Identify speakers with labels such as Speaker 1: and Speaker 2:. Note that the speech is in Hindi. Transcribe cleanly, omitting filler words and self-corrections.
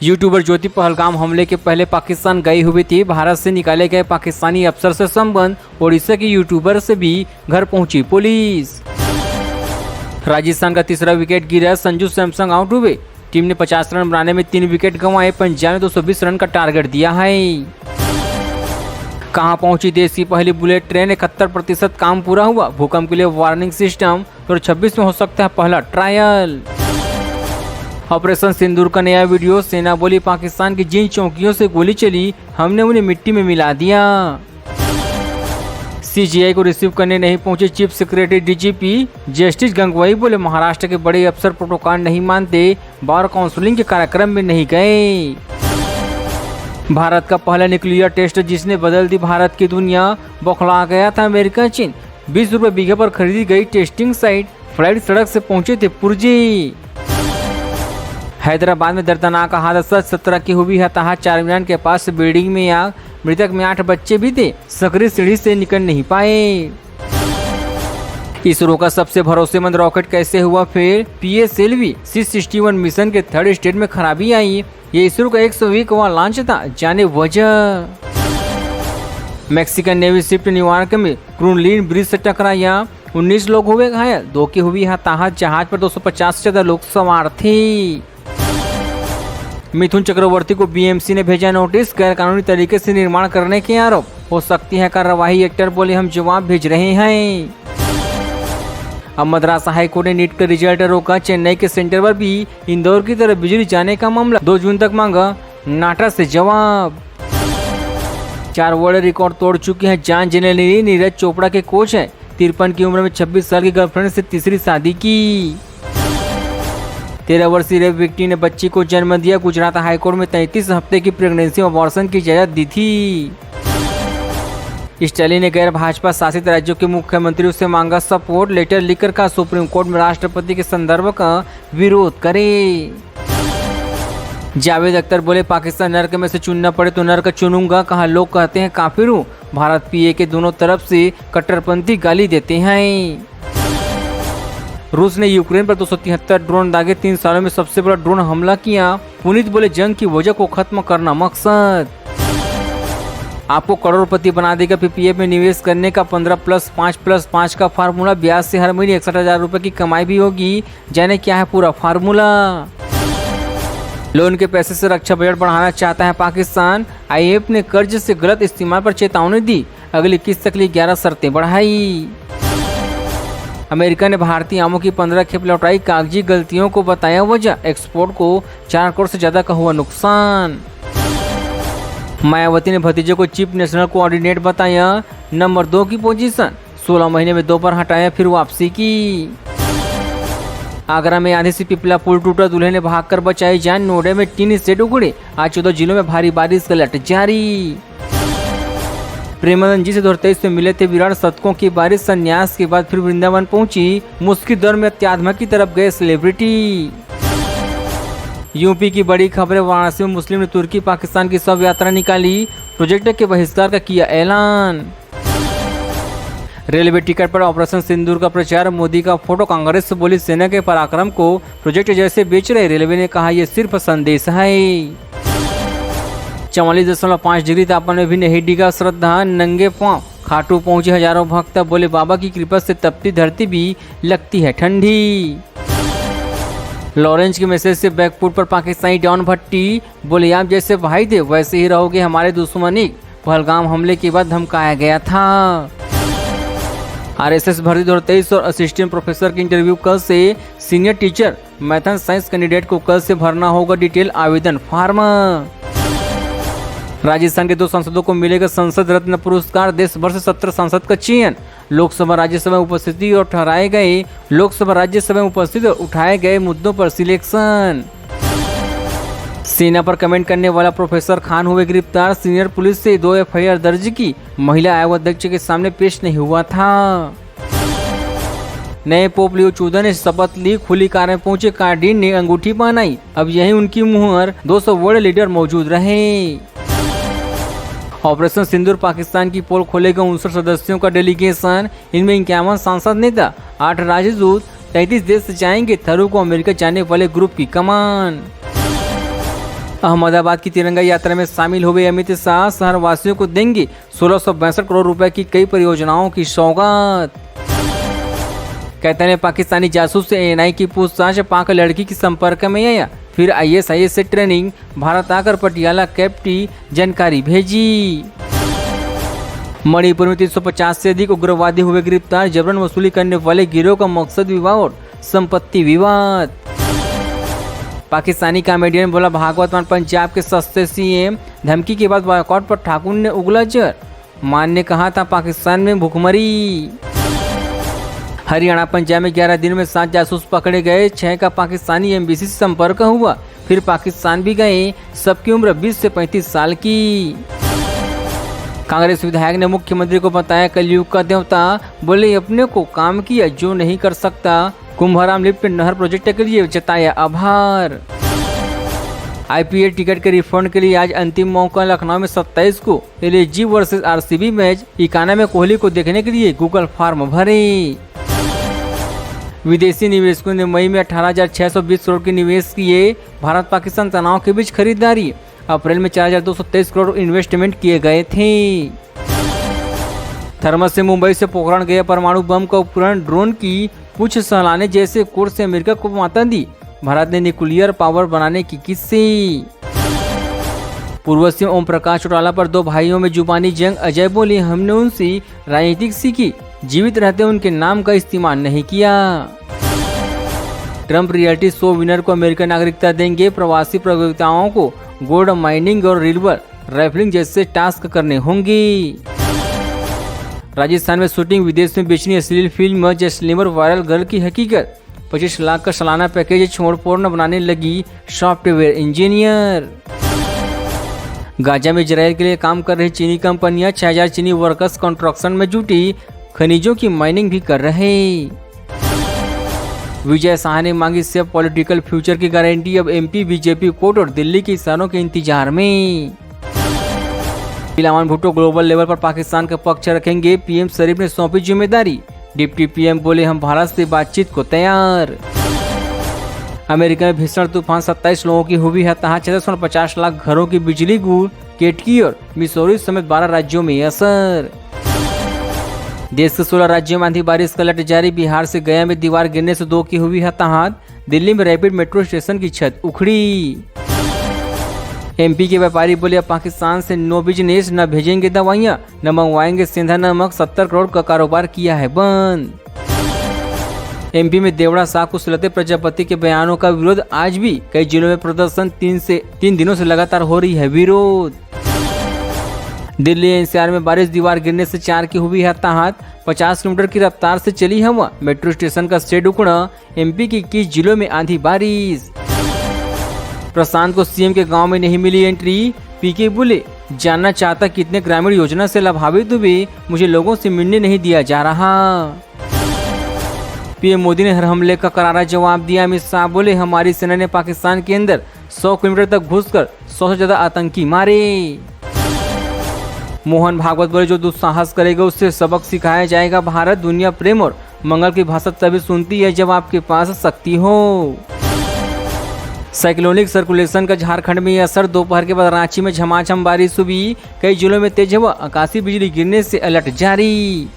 Speaker 1: यूट्यूबर ज्योति पहलगाम हमले के पहले पाकिस्तान गई हुई थी। भारत से निकाले गए पाकिस्तानी अफसर से संबंध ओडिशा के यूट्यूबर से भी घर पहुंची पुलिस। राजस्थान का तीसरा विकेट गिरा, संजू सैमसन आउट हुए। टीम ने 50 रन बनाने में 3 विकेट गंवाए। पंजाब ने 220 रन का टारगेट दिया है। कहां पहुंची देश की पहली बुलेट ट्रेन, 71% काम पूरा हुआ। भूकंप के लिए वार्निंग सिस्टम, 2026 में हो सकता है पहला ट्रायल। ऑपरेशन सिंदूर का नया वीडियो, सेना बोली पाकिस्तान की जिन चौकियों से गोली चली हमने उन्हें मिट्टी में मिला दिया। सीजीआई को रिसीव करने नहीं पहुंचे चीफ सेक्रेटरी डीजीपी जस्टिस गंगवाई, बोले महाराष्ट्र के बड़े अफसर प्रोटोकॉल नहीं मानते, बार काउंसलिंग के कार्यक्रम में नहीं गए। भारत का पहला न्यूक्लियर टेस्ट जिसने बदल दी भारत की दुनिया, बौखला गया था अमेरिका चीन। 20 रुपए बीघे पर खरीदी गई टेस्टिंग साइट, फ्लाइट सड़क से पहुंचे थे पुर्जे। हैदराबाद में दर्दनाक हादसा, 17 की हुई हताहत। चारमीनार के पास बिल्डिंग में आग, मृतक में 8 बच्चे भी थे, सकरी सीढ़ी से निकल नहीं पाए। इसरो का सबसे भरोसेमंद रॉकेट कैसे हुआ फेल, PSLV C61 मिशन के 3rd स्टेज में खराबी आई। ये इसरो का 101वां लॉन्च था, जाने वजह। मैक्सिकन नेवी शिप न्यूयॉर्क में क्रूनलीन ब्रिज से टकराया, 19 लोग हुए घायल, 2 की हुई हताहत। जहाज पर 250 से ज्यादा लोग सवार थे। मिथुन चक्रवर्ती को BMC ने भेजा नोटिस, गैर कानूनी तरीके से निर्माण करने के आरोप, हो सकती है कार्रवाई। एक्टर बोले हम जवाब भेज रहे हैं। अब मद्रास हाईकोर्ट ने नीट का रिजल्ट रोका, चेन्नई के सेंटर पर भी इंदौर की तरफ बिजली जाने का मामला, 2 जून तक मांगा नाटा से जवाब। 4 वर्ल्ड रिकॉर्ड तोड़ चुके हैं जान जेनेलिनी, नीरज चोपड़ा के कोच है। 53 की उम्र में 26 साल की गर्लफ्रेंड से तीसरी शादी की। 13 वर्षीय रेप विक्टिम ने बच्ची को जन्म दिया। गुजरात हाईकोर्ट में 33 हफ्ते की प्रेगनेंसी और अबॉर्शन की इजाजत दी थी। स्टालिन ने गैर भाजपा शासित राज्यों के मुख्यमंत्रियों से मांगा सपोर्ट, लेटर लिखकर कहा सुप्रीम कोर्ट में राष्ट्रपति के संदर्भ का विरोध करे। जावेद अख्तर बोले पाकिस्तान नर्क में से चुनना पड़े तो नर्क चुनूंगा, कहा लोग कहते हैं काफिर हूँ। भारत PA के दोनों तरफ से कट्टरपंथी गाली देते हैं। रूस ने यूक्रेन पर 273 ड्रोन दागे, 3 सालों में सबसे बड़ा ड्रोन हमला किया। पुनीत बोले जंग की वजह को खत्म करना मकसद। आपको करोड़पति बना देगा PPF में निवेश करने का 15+5+5 का फार्मूला, ब्याज से हर महीने 61,000 रुपए की कमाई भी होगी। जाने क्या है पूरा फार्मूला। लोन के पैसे से रक्षा बजट बढ़ाना चाहता है पाकिस्तान। IMF ने कर्ज से गलत इस्तेमाल पर चेतावनी दी, अगली किस्त के लिए 11 शर्तें बढ़ाई। अमेरिका ने भारतीय आमों की 15 खेप लौटाई, कागजी गलतियों को बताया वजह। एक्सपोर्ट को 4 करोड़ से ज्यादा का हुआ नुकसान। मायावती ने भतीजे को चीफ नेशनल कोऑर्डिनेट बताया, नंबर 2 की पोजीशन। 16 महीने में 2 बार हटाया, फिर वापसी की। आगरा में आंधी से पिपला पुल टूटा, दूल्हे ने भागकर बचाई जान। नोएडा में टीन शेड उगड़े, आज 14 जिलों में भारी बारिश का अलर्ट जारी। प्रेमानंद जी से 2023 में मिले थे विराट, शतकों की बारिश। संन्यास के बाद फिर वृंदावन पहुंची, मुस्की दौर में अत्यात्मा की तरफ गए सेलिब्रिटी। यूपी की बड़ी खबरें, वाराणसी में मुस्लिम ने तुर्की पाकिस्तान की शव यात्रा निकाली, प्रोजेक्ट के बहिष्कार का किया ऐलान। रेलवे टिकट पर ऑपरेशन सिंदूर का प्रचार, मोदी का फोटो, कांग्रेस बोली सेना के पराक्रम को प्रोजेक्ट जैसे बेच रहे। रेलवे ने कहा यह सिर्फ संदेश है। 44.5 डिग्री तापमान में भी नहीं डिगा श्रद्धा, नंगे पांव खाटू पहुंचे हजारों भक्त, बोले बाबा की कृपा से तपती धरती भी लगती है ठंडी। लॉरेंस के मैसेज से बैकफुट पर पाकिस्तानी डॉन भट्टी, बोले आप जैसे भाई थे वैसे ही रहोगे हमारे दुश्मनी। पहलगाम हमले के बाद धमकाया गया था। RSS भर्ती 2023 और असिस्टेंट प्रोफेसर की इंटरव्यू कल से। Senior teacher Maithon science candidate को कल से भरना होगा डिटेल आवेदन फॉर्म। राजस्थान के 2 सांसदों को मिलेगा संसद रत्न पुरस्कार, देश भर से 17 सांसद का चयन। लोकसभा राज्यसभा में उपस्थिति और उठाए गए मुद्दों पर सिलेक्शन। सेना पर कमेंट करने वाला प्रोफेसर खान हुए गिरफ्तार, सीनियर पुलिस से 2 FIR दर्ज की। महिला आयोग अध्यक्ष के सामने पेश नहीं हुआ था। नए पोप लियो 14 ने शपथ ली, खुली कार में पहुंचे कार्डिन ने अंगूठी पहनाई, अब यही उनकी मुहर। 200 वर्ल्ड लीडर मौजूद रहे। ऑपरेशन सिंदूर पाकिस्तान की पोल खोलेगा 59 सदस्यों का डेलीगेशन, इनमें 51 सांसद नेता, 8 राजदूत, 33 देश से जाएंगे। थरू को अमेरिका जाने वाले ग्रुप की कमान। अहमदाबाद की तिरंगा यात्रा में शामिल हुए अमित शाह शहर वासियों को देंगे 1662 करोड़ रुपए की कई परियोजनाओं की सौगात। कहते हैं पाकिस्तानी जासूस से एएनआई की पूछताछ, पाक लड़की के संपर्क में आया, फिर आईएसआईएस से ट्रेनिंग, भारत आकर पटियाला कैप्टी जानकारी भेजी। मणिपुर में 350 से अधिक उग्रवादी हुए गिरफ्तार, जबरन वसूली करने वाले गिरोह का मकसद विवाद, संपत्ति विवाद। पाकिस्तानी कॉमेडियन बोला भागवत मान पंजाब के सस्ते सीएम, धमकी के बाद बॉयकॉट पर ठाकुर ने उगला जर, मान ने कहा था पाकिस्तान में भुखमरी। हरियाणा पंजाब में 11 दिन में 7 जासूस पकड़े गए, 6 का पाकिस्तानी एम्बेसी से संपर्क हुआ, फिर पाकिस्तान भी गए, सबकी उम्र 20 से 35 साल की। कांग्रेस विधायक ने मुख्यमंत्री को बताया कलयुग का देवता, बोले अपने को काम किया जो नहीं कर सकता। कुंभाराम लिफ्ट नहर प्रोजेक्ट के लिए जताया आभार। आईपीएल टिकट के रिफंड के लिए आज अंतिम मौका, लखनऊ में 27 को एलएसजी वर्सेस आरसीबी मैच, 91 में कोहली को देखने के लिए गूगल फॉर्म भरे। विदेशी निवेशकों ने मई में 18,620 करोड़ के निवेश किए, भारत पाकिस्तान तनाव के बीच खरीदारी, अप्रैल में 4,223 करोड़ इन्वेस्टमेंट किए गए थे। थर्मस से मुंबई से पोखरण गया परमाणु बम का उपकरण, ड्रोन की पूछ सहलाने जैसे कोर्स से अमेरिका को माता दी, भारत ने न्यूक्लियर पावर बनाने की किस्से। पूर्व सीएम ओम प्रकाश चौटाला पर 2 भाइयों में जुबानी जंग, अजय बोले हमने उनसे राजनीतिक सीखी, जीवित रहते उनके नाम का इस्तेमाल नहीं किया। ट्रंप रियलिटी शो विनर को अमेरिकन नागरिकता देंगे, प्रवासी प्रतियोगिताओं को गोल्ड माइनिंग और रिवर राइफलिंग जैसे टास्क करने होंगे। राजस्थान में शूटिंग, विदेश में बेचनी अश्लील फिल्म जैसलमेर वायरल गर्ल की हकीकत, 25 लाख का सालाना पैकेज छोड़ पोर्न बनाने लगी सॉफ्टवेयर इंजीनियर। गाजा में इजराइल के लिए काम कर रही चीनी कंपनियां, 6000 चीनी वर्कर्स कंस्ट्रक्शन में जुटी, खनिजों की माइनिंग भी कर रहे। विजय शाह ने मांगी सेफ पॉलिटिकल फ्यूचर की गारंटी, अब एमपी बीजेपी कोर्ट और दिल्ली के किसानों के इंतजार में। बिलावल भुट्टो ग्लोबल लेवल पर पाकिस्तान का पक्ष रखेंगे, पीएम शरीफ ने सौंपी जिम्मेदारी, डिप्टी पीएम बोले हम भारत से बातचीत को तैयार। अमेरिका में भीषण तूफान, 27 लोगों की हुई हताहत, 450 लाख घरों की बिजली गुल, केटकी और मिसौरी समेत 12 राज्यों में असर। देश के 16 राज्यों में आंधी बारिश का अलर्ट जारी, बिहार से गया में दीवार गिरने से 2 की हुई हताहत, दिल्ली में रैपिड मेट्रो स्टेशन की छत उखड़ी। एमपी के व्यापारी बोले अब पाकिस्तान से नो बिजनेस, न भेजेंगे दवाइयां, न मंगवाएंगे सेंधा नमक, 70 करोड़ का कारोबार किया है बंद। एमपी में देवड़ा शाह को सुलते प्रजापति के बयानों का विरोध, आज भी कई जिलों में प्रदर्शन, 3 दिनों से लगातार हो रही है विरोध। दिल्ली एनसीआर में बारिश, दीवार गिरने से 4 की हुई हताहत, 50 किलोमीटर की रफ्तार से चली हवा, मेट्रो स्टेशन का शेड उखड़ा, एमपी की 21 जिलों में आंधी बारिश। प्रशांत को सीएम के गांव में नहीं मिली एंट्री, पीके बोले जानना चाहता कितने ग्रामीण योजना से लाभान्वित हुए, मुझे लोगों से मिलने नहीं दिया जा रहा। पीएम मोदी ने हर हमले का करारा जवाब दिया, अमित शाह बोले हमारी सेना ने पाकिस्तान के अंदर 100 किलोमीटर तक घुसकर 100 से ज्यादा आतंकी मारे। मोहन भागवत बोले जो दुस्साहस करेगा उससे सबक सिखाया जाएगा, भारत दुनिया प्रेम और मंगल की भाषा तभी सुनती है जब आपके पास शक्ति हो। साइक्लोनिक सर्कुलेशन का झारखंड में असर, दोपहर के बाद रांची में झमाझम बारिश हुई, कई जिलों में तेज हवा, आकाशीय बिजली गिरने से अलर्ट जारी।